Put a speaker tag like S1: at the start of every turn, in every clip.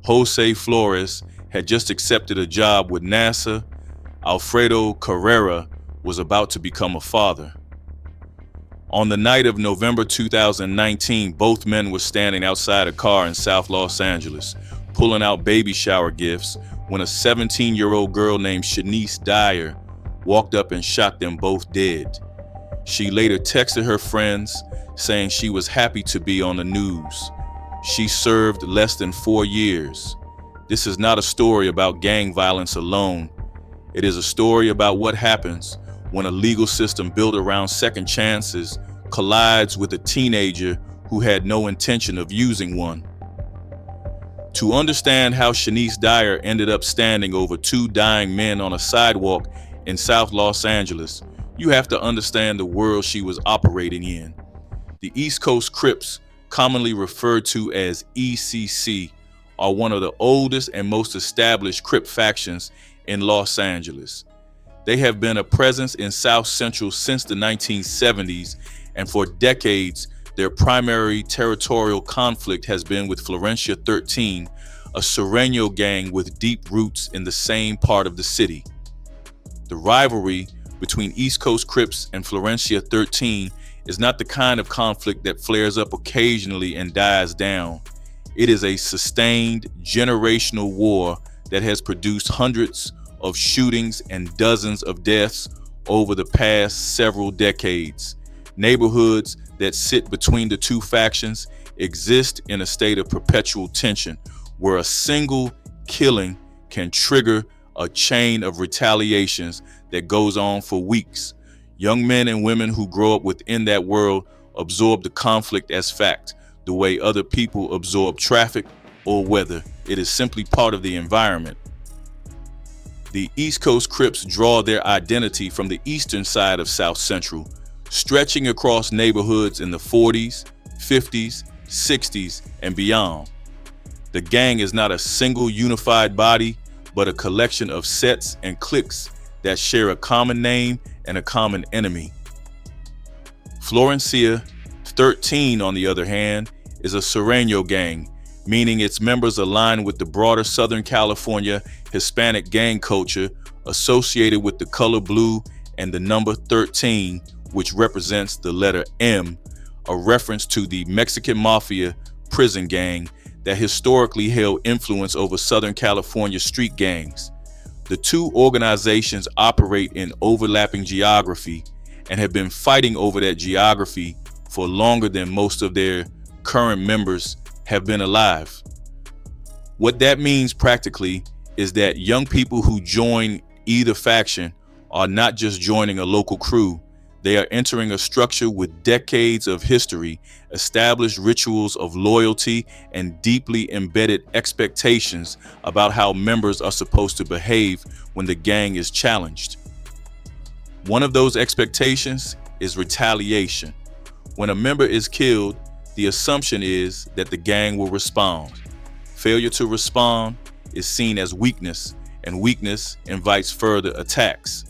S1: Jose Flores had just accepted a job with NASA. Alfredo Carrera was about to become a father. On the night of November 2019, both men were standing outside a car in South Los Angeles, pulling out baby shower gifts, when a 17-year-old girl named Shanice Dyer walked up and shot them both dead. She later texted her friends saying she was happy to be on the news. She served less than 4 years. This is not a story about gang violence alone. It is a story about what happens when a legal system built around second chances collides with a teenager who had no intention of using one. To understand how Shanice Dyer ended up standing over 2 dying men on a sidewalk in South Los Angeles, you have to understand the world she was operating in. The East Coast Crips, commonly referred to as ECC, are one of the oldest and most established Crip factions in Los Angeles. They have been a presence in South Central since the 1970s, and for decades, their primary territorial conflict has been with Florencia 13, a Sureño gang with deep roots in the same part of the city. The rivalry between East Coast Crips and Florencia 13 is not the kind of conflict that flares up occasionally and dies down. It is a sustained generational war that has produced hundreds of shootings and dozens of deaths over the past several decades. Neighborhoods that sit between the two factions exist in a state of perpetual tension, where a single killing can trigger a chain of retaliations that goes on for weeks. Young men and women who grow up within that world absorb the conflict as fact, the way other people absorb traffic or weather. It is simply part of the environment. The East Coast Crips draw their identity from the eastern side of South Central, stretching across neighborhoods in the 40s, 50s, 60s, and beyond. The gang is not a single unified body, but a collection of sets and cliques that share a common name and a common enemy. Florencia 13, on the other hand, is a Sureño gang, meaning its members align with the broader Southern California Hispanic gang culture associated with the color blue and the number 13, which represents the letter M, a reference to the Mexican Mafia prison gang that historically held influence over Southern California street gangs. The two organizations operate in overlapping geography and have been fighting over that geography for longer than most of their current members have been alive. What that means practically is that young people who join either faction are not just joining a local crew. They are entering a structure with decades of history, established rituals of loyalty, and deeply embedded expectations about how members are supposed to behave when the gang is challenged. One of those expectations is retaliation. When a member is killed, the assumption is that the gang will respond. Failure to respond is seen as weakness, and weakness invites further attacks.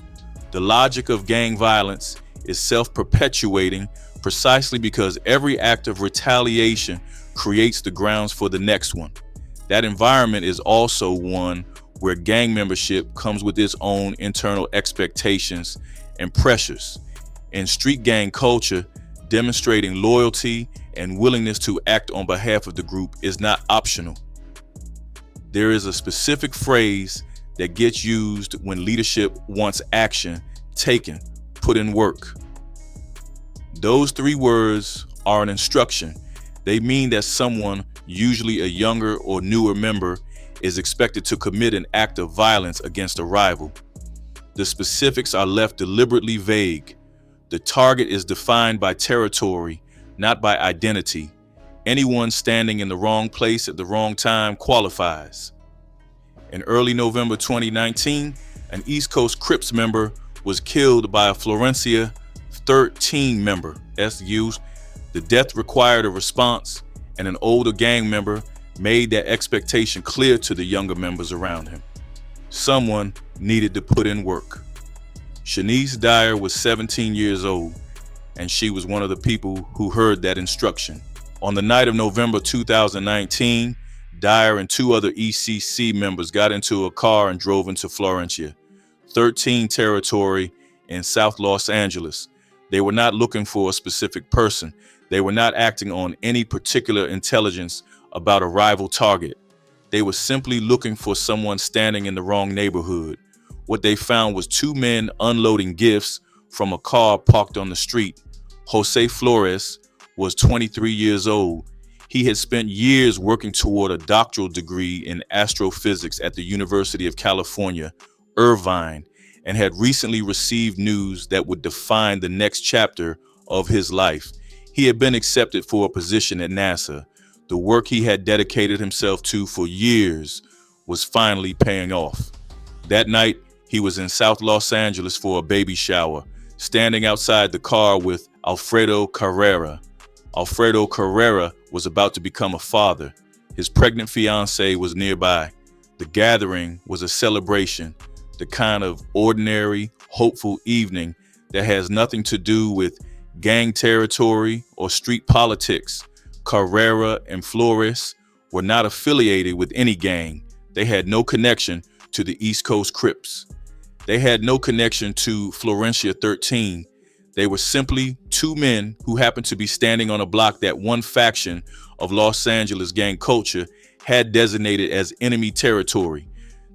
S1: The logic of gang violence is self-perpetuating precisely because every act of retaliation creates the grounds for the next one. That environment is also one where gang membership comes with its own internal expectations and pressures. In street gang culture, demonstrating loyalty and willingness to act on behalf of the group is not optional. There is a specific phrase that gets used when leadership wants action taken, put in work. Those 3 words are an instruction. They mean that someone, usually a younger or newer member, is expected to commit an act of violence against a rival. The specifics are left deliberately vague. The target is defined by territory, not by identity. Anyone standing in the wrong place at the wrong time qualifies. In early November 2019, an East Coast Crips member was killed by a Florencia 13 member, SU. The death required a response, and an older gang member made that expectation clear to the younger members around him. Someone needed to put in work. Shanice Dyer was 17 years old, and she was one of the people who heard that instruction. On the night of November 2019, Dyer and two other ECC members got into a car and drove into Florencia, 13 territory in South Los Angeles. They were not looking for a specific person. They were not acting on any particular intelligence about a rival target. They were simply looking for someone standing in the wrong neighborhood. What they found was two men unloading gifts from a car parked on the street. Jose Flores was 23 years old. He had spent years working toward a doctoral degree in astrophysics at the University of California, Irvine, and had recently received news that would define the next chapter of his life. He had been accepted for a position at NASA. The work he had dedicated himself to for years was finally paying off. That night, he was in South Los Angeles for a baby shower, standing outside the car with Alfredo Carrera. Alfredo Carrera was about to become a father. His pregnant fiancée was nearby. The gathering was a celebration, the kind of ordinary, hopeful evening that has nothing to do with gang territory or street politics. Carrera and Flores were not affiliated with any gang. They had no connection to the East Coast Crips. They had no connection to Florencia 13. They were simply two men who happened to be standing on a block that one faction of Los Angeles gang culture had designated as enemy territory.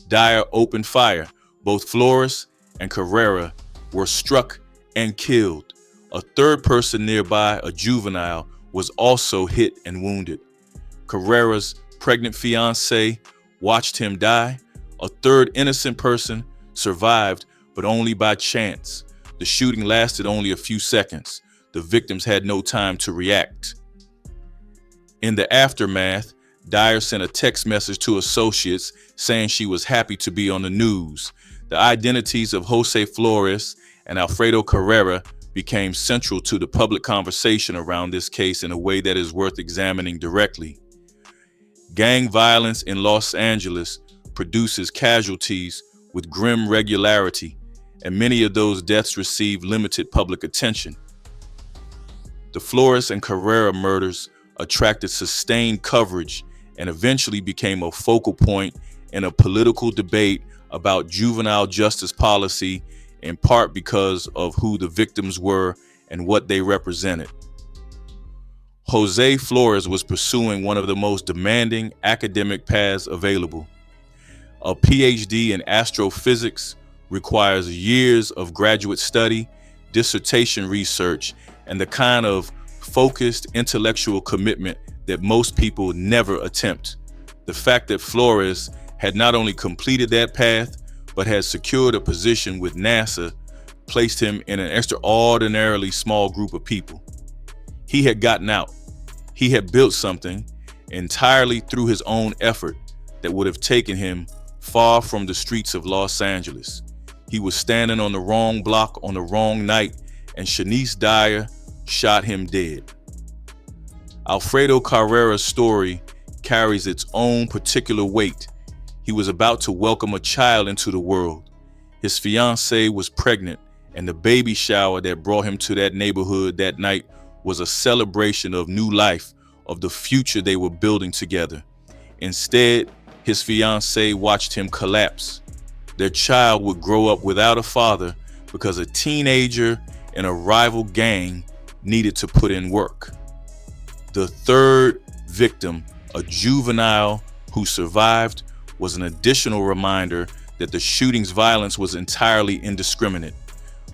S1: Dyer opened fire. Both Flores and Carrera were struck and killed. A third person nearby, a juvenile, was also hit and wounded. Carrera's pregnant fiancée watched him die. A third innocent person survived, but only by chance. The shooting lasted only a few seconds. The victims had no time to react. In the aftermath, Dyer sent a text message to associates saying she was happy to be on the news. The identities of Jose Flores and Alfredo Carrera became central to the public conversation around this case in a way that is worth examining directly. Gang violence in Los Angeles produces casualties with grim regularity, and many of those deaths receive limited public attention. The Flores and Carrera murders attracted sustained coverage and eventually became a focal point in a political debate about juvenile justice policy, in part because of who the victims were and what they represented. Jose Flores was pursuing one of the most demanding academic paths available. A PhD in astrophysics requires years of graduate study, dissertation research, and the kind of focused intellectual commitment that most people never attempt. The fact that Flores had not only completed that path, but had secured a position with NASA placed him in an extraordinarily small group of people. He had gotten out. He had built something entirely through his own effort that would have taken him far from the streets of Los Angeles. He was standing on the wrong block on the wrong night, and Shanice Dyer shot him dead. Alfredo Carrera's story carries its own particular weight. He was about to welcome a child into the world. His fiancée was pregnant, and the baby shower that brought him to that neighborhood that night was a celebration of new life, of the future they were building together. Instead, his fiancée watched him collapse. Their child would grow up without a father because a teenager in a rival gang needed to put in work. The third victim, a juvenile who survived, was an additional reminder that the shooting's violence was entirely indiscriminate.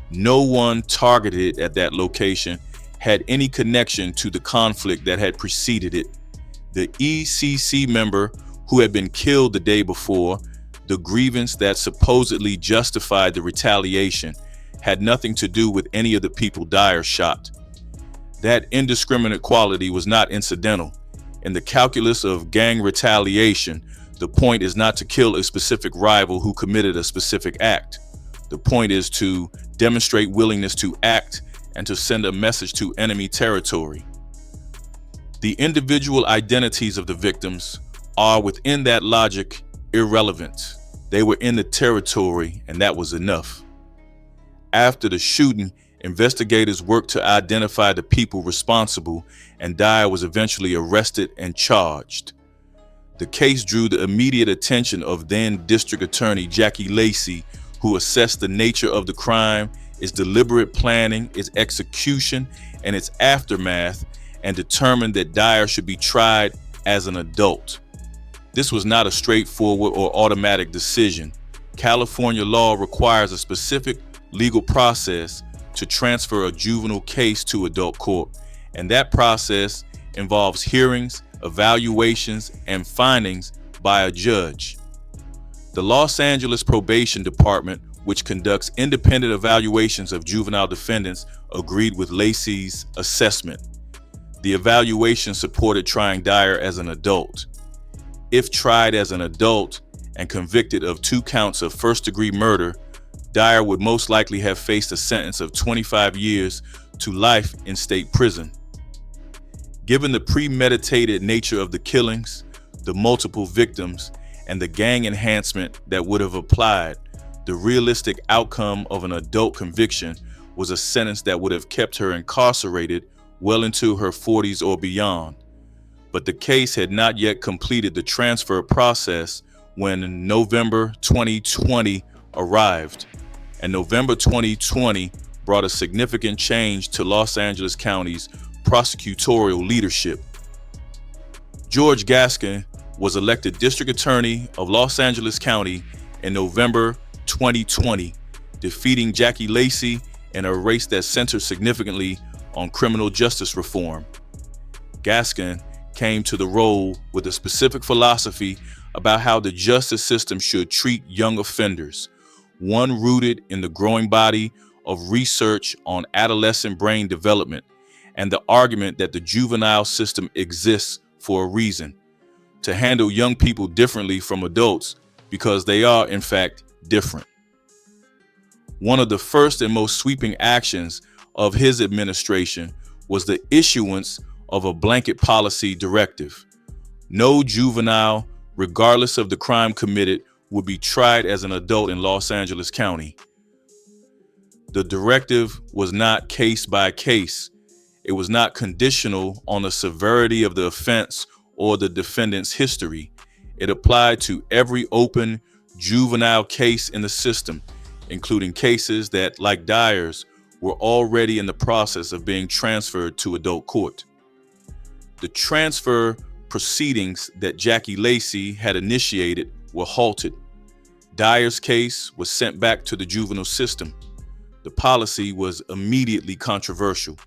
S1: No one targeted at that location had any connection to the conflict that had preceded it. The ECC member who had been killed the day before, the grievance that supposedly justified the retaliation, had nothing to do with any of the people Dyer shot. That indiscriminate quality was not incidental. In the calculus of gang retaliation, the point is not to kill a specific rival who committed a specific act. The point is to demonstrate willingness to act and to send a message to enemy territory. The individual identities of the victims are, within that logic, irrelevant. They were in the territory, and that was enough. After the shooting, investigators worked to identify the people responsible, and Dyer was eventually arrested and charged. The case drew the immediate attention of then District Attorney Jackie Lacey, who assessed the nature of the crime, its deliberate planning, its execution, and its aftermath, and determined that Dyer should be tried as an adult. This was not a straightforward or automatic decision. California law requires a specific legal process to transfer a juvenile case to adult court, and that process involves hearings, evaluations, and findings by a judge. The Los Angeles Probation Department, which conducts independent evaluations of juvenile defendants, agreed with Lacey's assessment. The evaluation supported trying Dyer as an adult. If tried as an adult and convicted of 2 counts of first-degree murder, Dyer would most likely have faced a sentence of 25 years to life in state prison. Given the premeditated nature of the killings, the multiple victims, and the gang enhancement that would have applied, the realistic outcome of an adult conviction was a sentence that would have kept her incarcerated well into her 40s or beyond. But the case had not yet completed the transfer process when November 2020 arrived, and November 2020 brought a significant change to Los Angeles County's prosecutorial leadership. George Gascon was elected District Attorney of Los Angeles County in November 2020, defeating Jackie Lacey in a race that centered significantly on criminal justice reform. Gascon came to the role with a specific philosophy about how the justice system should treat young offenders, one rooted in the growing body of research on adolescent brain development and the argument that the juvenile system exists for a reason, to handle young people differently from adults because they are, in fact, different. One of the first and most sweeping actions of his administration was the issuance of a blanket policy directive. No juvenile, regardless of the crime committed, would be tried as an adult in Los Angeles County. The directive was not case by case. It was not conditional on the severity of the offense or the defendant's history. It applied to every open juvenile case in the system, including cases that, like Dyer's, were already in the process of being transferred to adult court. The transfer proceedings that Jackie Lacey had initiated were halted. Dyer's case was sent back to the juvenile system. The policy was immediately controversial.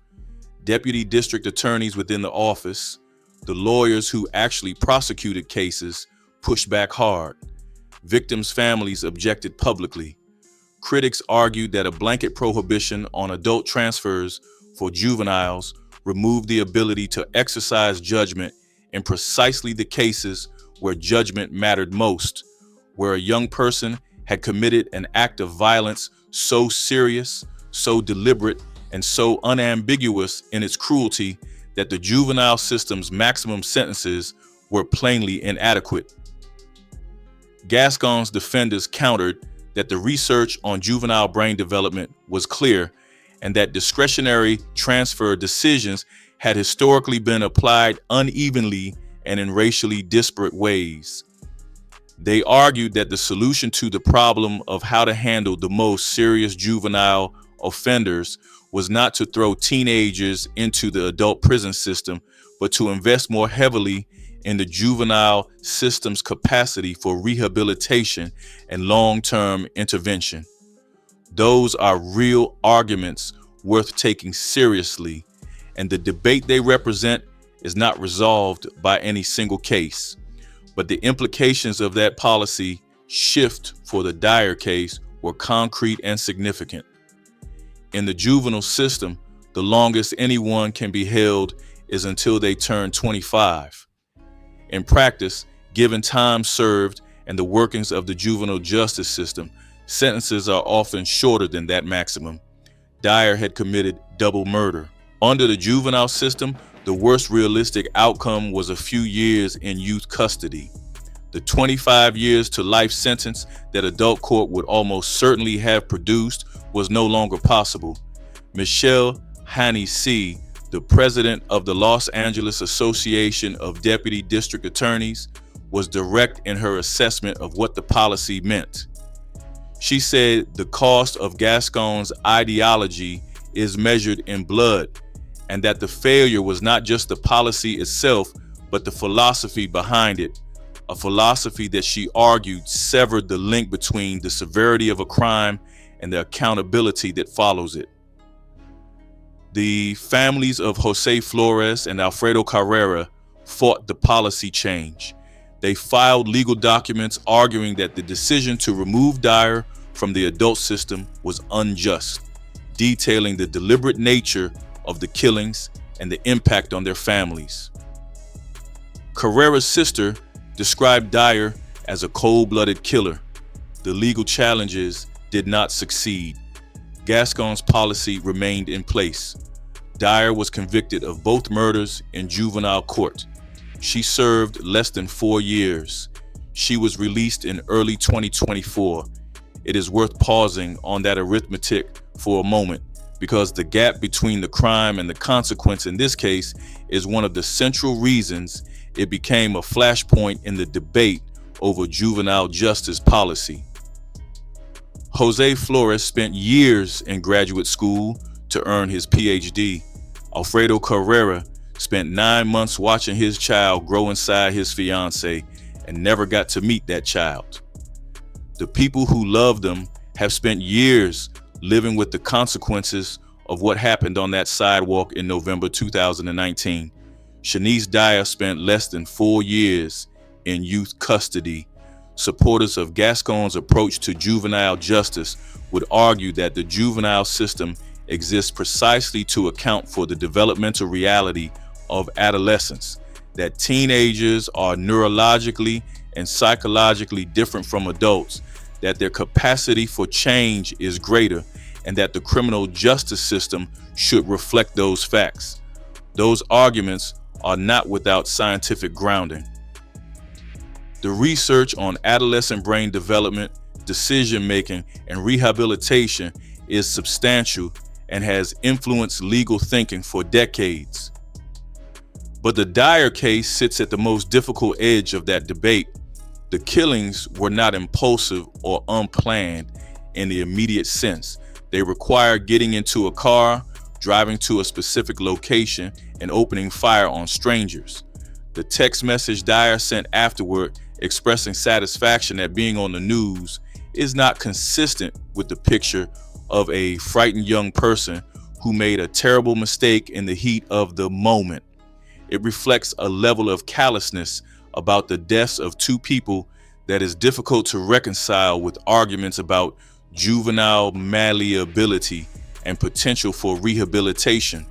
S1: Deputy district attorneys within the office, the lawyers who actually prosecuted cases, pushed back hard. Victims' families objected publicly. Critics argued that a blanket prohibition on adult transfers for juveniles removed the ability to exercise judgment in precisely the cases where judgment mattered most, where a young person had committed an act of violence so serious, so deliberate, and so unambiguous in its cruelty that the juvenile system's maximum sentences were plainly inadequate. Gascon's defenders countered that the research on juvenile brain development was clear and that discretionary transfer decisions had historically been applied unevenly and in racially disparate ways. They argued that the solution to the problem of how to handle the most serious juvenile offenders was not to throw teenagers into the adult prison system, but to invest more heavily in the juvenile system's capacity for rehabilitation and long-term intervention. Those are real arguments worth taking seriously, and the debate they represent is not resolved by any single case. But the implications of that policy shift for the Dyer case were concrete and significant. In the juvenile system, the longest anyone can be held is until they turn 25. In practice, given time served and the workings of the juvenile justice system, sentences are often shorter than that maximum. Dyer had committed double murder. Under the juvenile system, the worst realistic outcome was a few years in youth custody. The 25 years to life sentence that adult court would almost certainly have produced was no longer possible. Michelle Shanice, the president of the Los Angeles Association of Deputy District Attorneys, was direct in her assessment of what the policy meant. She said the cost of Gascon's ideology is measured in blood, and that the failure was not just the policy itself, but the philosophy behind it, a philosophy that she argued severed the link between the severity of a crime and the accountability that follows it. The families of Jose Flores and Alfredo Carrera fought the policy change. They filed legal documents arguing that the decision to remove Dyer from the adult system was unjust, detailing the deliberate nature of the killings and the impact on their families. Carrera's sister described Dyer as a cold-blooded killer. The legal challenges did not succeed. Gascon's policy remained in place. Dyer was convicted of both murders in juvenile court. She served less than 4 years. She was released in early 2024. It is worth pausing on that arithmetic for a moment, because the gap between the crime and the consequence in this case is one of the central reasons it became a flashpoint in the debate over juvenile justice policy. Jose Flores spent years in graduate school to earn his PhD. Alfredo Carrera spent 9 months watching his child grow inside his fiancée and never got to meet that child. The people who loved them have spent years living with the consequences of what happened on that sidewalk in November 2019. Shanice Dyer spent less than 4 years in youth custody. Supporters of Gascon's approach to juvenile justice would argue that the juvenile system exists precisely to account for the developmental reality of adolescence, that teenagers are neurologically and psychologically different from adults, that their capacity for change is greater, and that the criminal justice system should reflect those facts. Those arguments are not without scientific grounding. The research on adolescent brain development, decision-making, and rehabilitation is substantial and has influenced legal thinking for decades. But the Dyer case sits at the most difficult edge of that debate. The killings were not impulsive or unplanned in the immediate sense. They required getting into a car, driving to a specific location, and opening fire on strangers. The text message Dyer sent afterward, expressing satisfaction at being on the news, is not consistent with the picture of a frightened young person who made a terrible mistake in the heat of the moment. It reflects a level of callousness about the deaths of two people that is difficult to reconcile with arguments about juvenile malleability and potential for rehabilitation.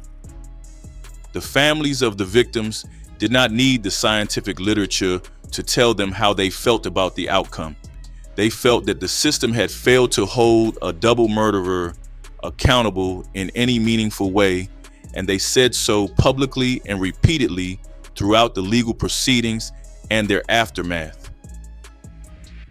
S1: The families of the victims did not need the scientific literature to tell them how they felt about the outcome. They felt that the system had failed to hold a double murderer accountable in any meaningful way, and they said so publicly and repeatedly throughout the legal proceedings and their aftermath.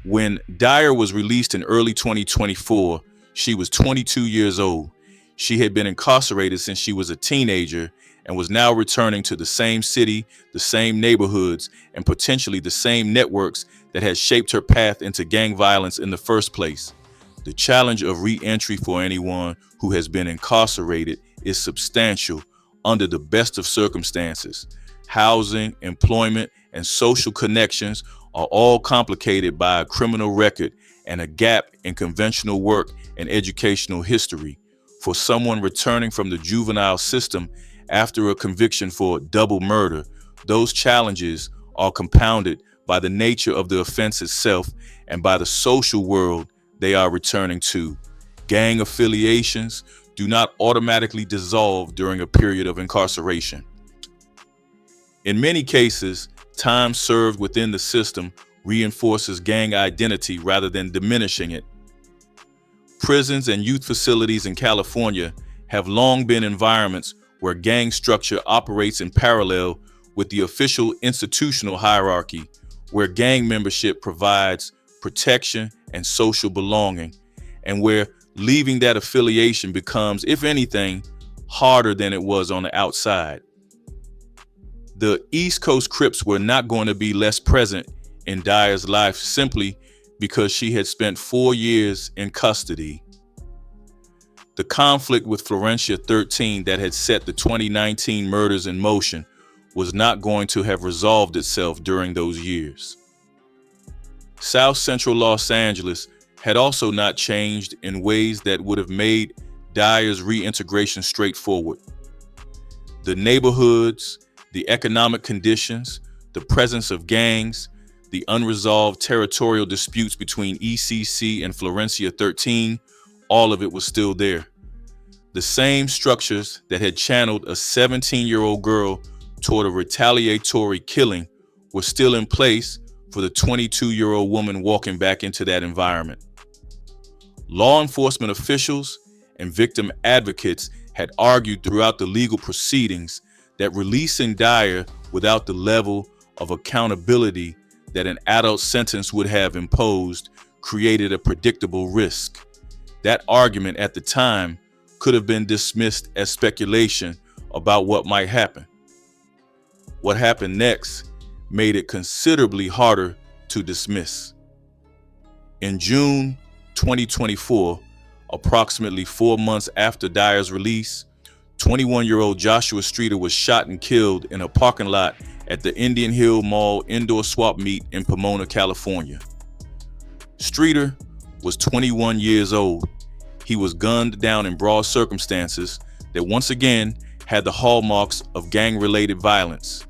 S1: When Dyer was released in early 2024, she was 22 years old. She had been incarcerated since she was a teenager and was now returning to the same city, the same neighborhoods, and potentially the same networks that had shaped her path into gang violence in the first place. The challenge of re-entry for anyone who has been incarcerated is substantial under the best of circumstances. Housing, employment, and social connections are all complicated by a criminal record and a gap in conventional work and educational history. For someone returning from the juvenile system after a conviction for double murder, those challenges are compounded by the nature of the offense itself and by the social world they are returning to. Gang affiliations do not automatically dissolve during a period of incarceration. In many cases, time served within the system reinforces gang identity rather than diminishing it. Prisons and youth facilities in California have long been environments where gang structure operates in parallel with the official institutional hierarchy, where gang membership provides protection and social belonging, and where leaving that affiliation becomes, if anything, harder than it was on the outside. The East Coast Crips were not going to be less present in Dyer's life simply because she had spent 4 years in custody. The conflict with Florencia 13 that had set the 2019 murders in motion was not going to have resolved itself during those years. South Central Los Angeles had also not changed in ways that would have made Dyer's reintegration straightforward. The neighborhoods, the economic conditions, the presence of gangs, the unresolved territorial disputes between ECC and Florencia 13, all of it was still there. The same structures that had channeled a 17-year-old girl toward a retaliatory killing were still in place for the 22-year-old woman walking back into that environment. Law enforcement officials and victim advocates had argued throughout the legal proceedings that releasing Dyer without the level of accountability that an adult sentence would have imposed created a predictable risk. That argument at the time could have been dismissed as speculation about what might happen. What happened next made it considerably harder to dismiss. In June 2024, approximately 4 months after Dyer's release, 21-year-old Joshua Streeter was shot and killed in a parking lot at the Indian Hill Mall indoor swap meet in Pomona, California. Streeter was 21 years old. He was gunned down in broad circumstances that once again had the hallmarks of gang-related violence.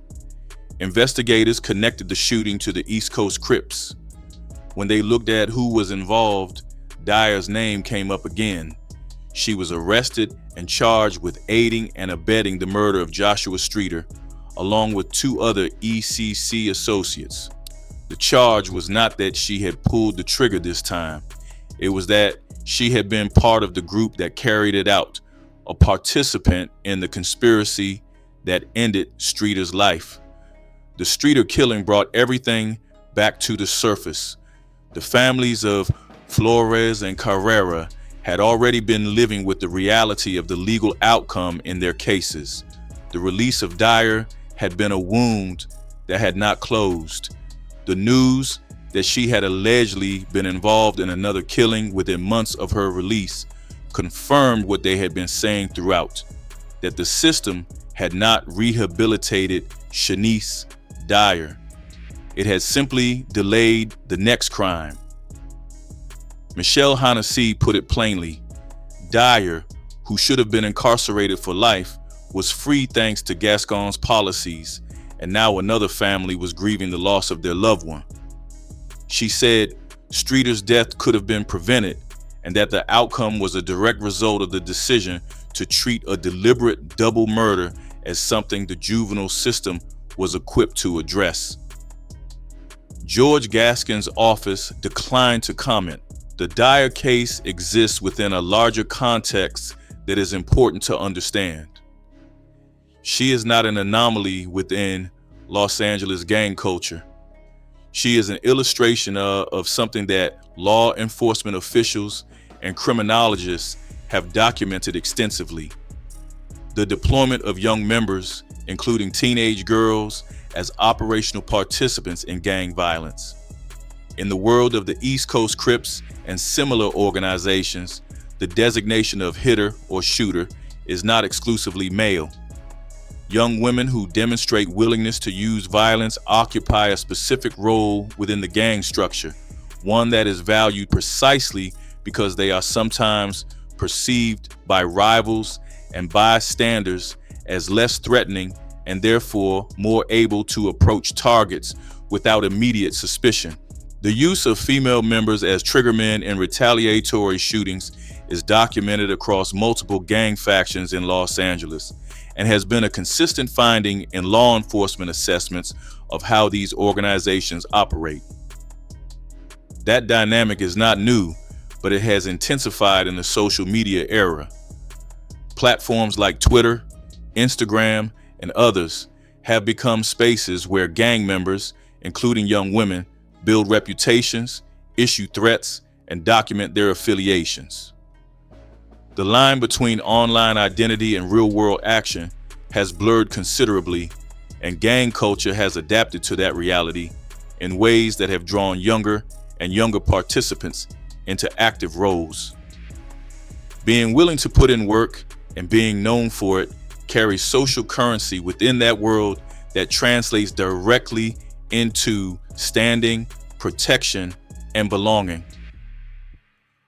S1: Investigators connected the shooting to the East Coast Crips. When they looked at who was involved, Dyer's name came up again. She was arrested and charged with aiding and abetting the murder of Joshua Streeter, along with 2 other ECC associates. The charge was not that she had pulled the trigger this time. It was that she had been part of the group that carried it out, a participant in the conspiracy that ended Streeter's life. The Streeter killing brought everything back to the surface. The families of Flores and Carrera had already been living with the reality of the legal outcome in their cases. The release of Dyer had been a wound that had not closed. The news that she had allegedly been involved in another killing within months of her release confirmed what they had been saying throughout, that the system had not rehabilitated Shanice Dyer. It had simply delayed the next crime. Michelle Hennessy put it plainly: Dyer, who should have been incarcerated for life, was free thanks to Gascon's policies, and now another family was grieving the loss of their loved one. She said Streeter's death could have been prevented, and that the outcome was a direct result of the decision to treat a deliberate double murder as something the juvenile system was equipped to address. George Gascon's office declined to comment. The Dyer case exists within a larger context that is important to understand. She is not an anomaly within Los Angeles gang culture. She is an illustration of something that law enforcement officials and criminologists have documented extensively: the deployment of young members, including teenage girls, as operational participants in gang violence. In the world of the East Coast Crips and similar organizations, the designation of hitter or shooter is not exclusively male. Young women who demonstrate willingness to use violence occupy a specific role within the gang structure, one that is valued precisely because they are sometimes perceived by rivals and bystanders as less threatening and therefore more able to approach targets without immediate suspicion. The use of female members as triggermen in retaliatory shootings is documented across multiple gang factions in Los Angeles and has been a consistent finding in law enforcement assessments of how these organizations operate. That dynamic is not new, but it has intensified in the social media era. Platforms like Twitter, Instagram, and others have become spaces where gang members, including young women, build reputations, issue threats, and document their affiliations. The line between online identity and real-world action has blurred considerably, and gang culture has adapted to that reality, in ways that have drawn younger and younger participants into active roles. Being willing to put in work and being known for it carries social currency within that world that translates directly into standing, protection, and belonging.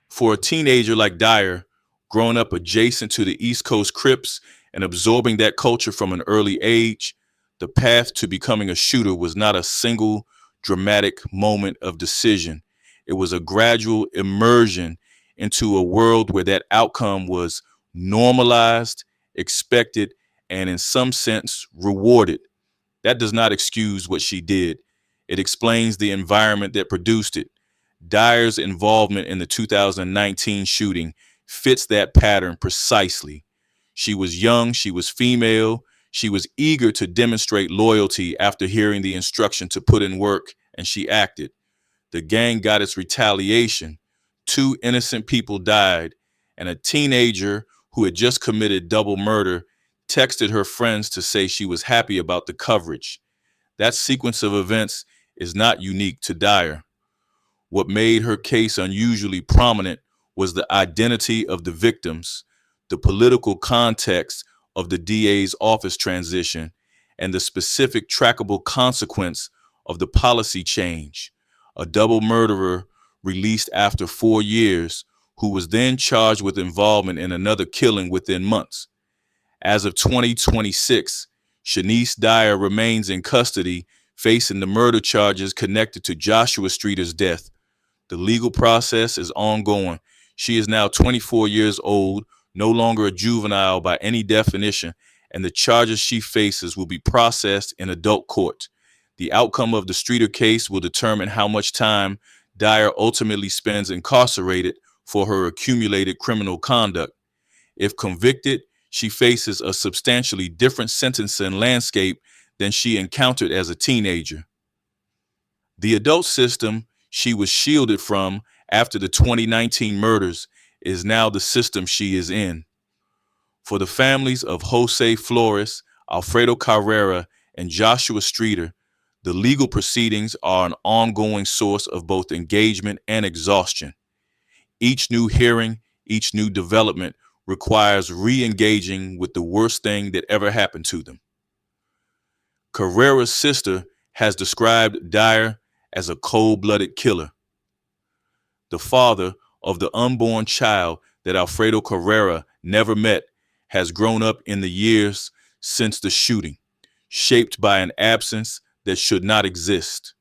S1: For a teenager like Dyer, growing up adjacent to the East Coast Crips and absorbing that culture from an early age, the path to becoming a shooter was not a single dramatic moment of decision. It was a gradual immersion into a world where that outcome was normalized, expected, and in some sense rewarded. That does not excuse what she did. It explains the environment that produced it. Dyer's involvement in the 2019 shooting fits that pattern precisely. She was young, she was female, she was eager to demonstrate loyalty after hearing the instruction to put in work, and she acted. The gang got its retaliation. 2 innocent people died, and a teenager who had just committed double murder texted her friends to say she was happy about the coverage. That sequence of events is not unique to Dyer. What made her case unusually prominent was the identity of the victims, the political context of the DA's office transition, and the specific trackable consequence of the policy change. A double murderer released after 4 years, who was then charged with involvement in another killing within months. As of 2026, Shanice Dyer remains in custody, facing the murder charges connected to Joshua Streeter's death. The legal process is ongoing. She is now 24 years old, no longer a juvenile by any definition, and the charges she faces will be processed in adult court. The outcome of the Streeter case will determine how much time Dyer ultimately spends incarcerated for her accumulated criminal conduct. If convicted, she faces a substantially different sentencing landscape than she encountered as a teenager. The adult system she was shielded from after the 2019 murders is now the system she is in. For the families of Jose Flores, Alfredo Carrera, and Joshua Streeter, the legal proceedings are an ongoing source of both engagement and exhaustion. Each new hearing, each new development requires re-engaging with the worst thing that ever happened to them. Carrera's sister has described Dyer as a cold-blooded killer. The father of the unborn child that Alfredo Carrera never met has grown up in the years since the shooting, shaped by an absence that should not exist.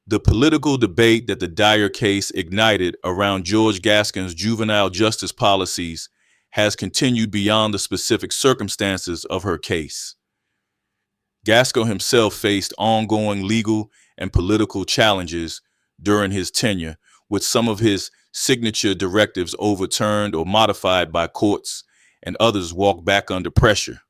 S1: The political debate that the Dyer case ignited around George Gascon's juvenile justice policies has continued beyond the specific circumstances of her case. Gascon himself faced ongoing legal and political challenges during his tenure, with some of his signature directives overturned or modified by courts, and others walked back under pressure.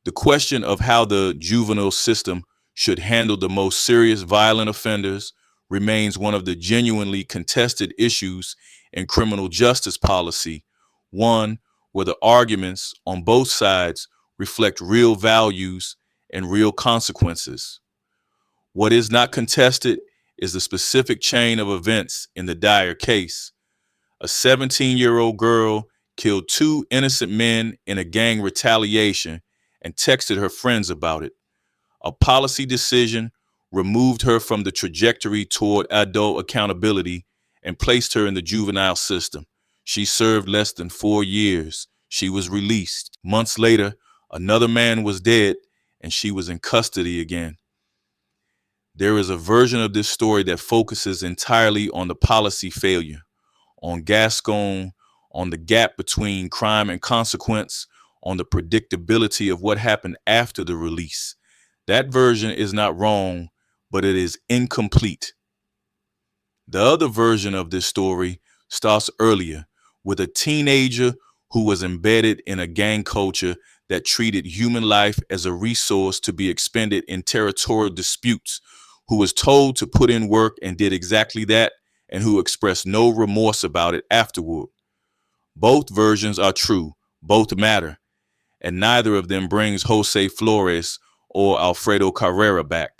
S1: The question of how the juvenile system should handle the most serious violent offenders remains one of the genuinely contested issues in criminal justice policy, one where the arguments on both sides reflect real values and real consequences. What is not contested is the specific chain of events in the Dyer case. A 17-year-old girl killed 2 innocent men in a gang retaliation and texted her friends about it. A policy decision removed her from the trajectory toward adult accountability and placed her in the juvenile system. She served less than 4 years. She was released. Months later, another man was dead and she was in custody again. There is a version of this story that focuses entirely on the policy failure, on Gascon, on the gap between crime and consequence, on the predictability of what happened after the release. That version is not wrong, but it is incomplete. The other version of this story starts earlier, with a teenager who was embedded in a gang culture that treated human life as a resource to be expended in territorial disputes, who was told to put in work and did exactly that, and who expressed no remorse about it afterward. Both versions are true, both matter, and neither of them brings Jose Flores or Alfredo Carrera back.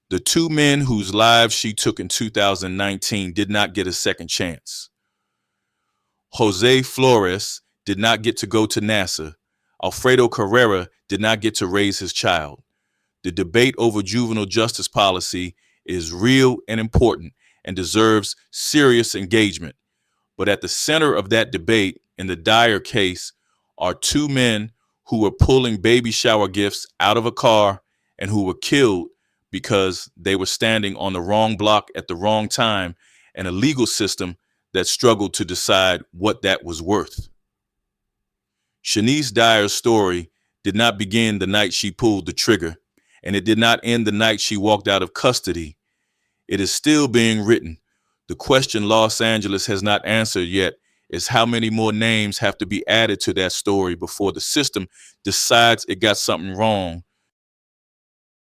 S1: The two men whose lives she took in 2019 did not get a second chance. Jose Flores did not get to go to NASA. Alfredo Carrera did not get to raise his child. The debate over juvenile justice policy is real and important and deserves serious engagement. But at the center of that debate in the Dyer case are two men who were pulling baby shower gifts out of a car and who were killed because they were standing on the wrong block at the wrong time, and a legal system that struggled to decide what that was worth. Shanice Dyer's story did not begin the night she pulled the trigger, and it did not end the night she walked out of custody. It is still being written. The question Los Angeles has not answered yet is how many more names have to be added to that story before the system decides it got something wrong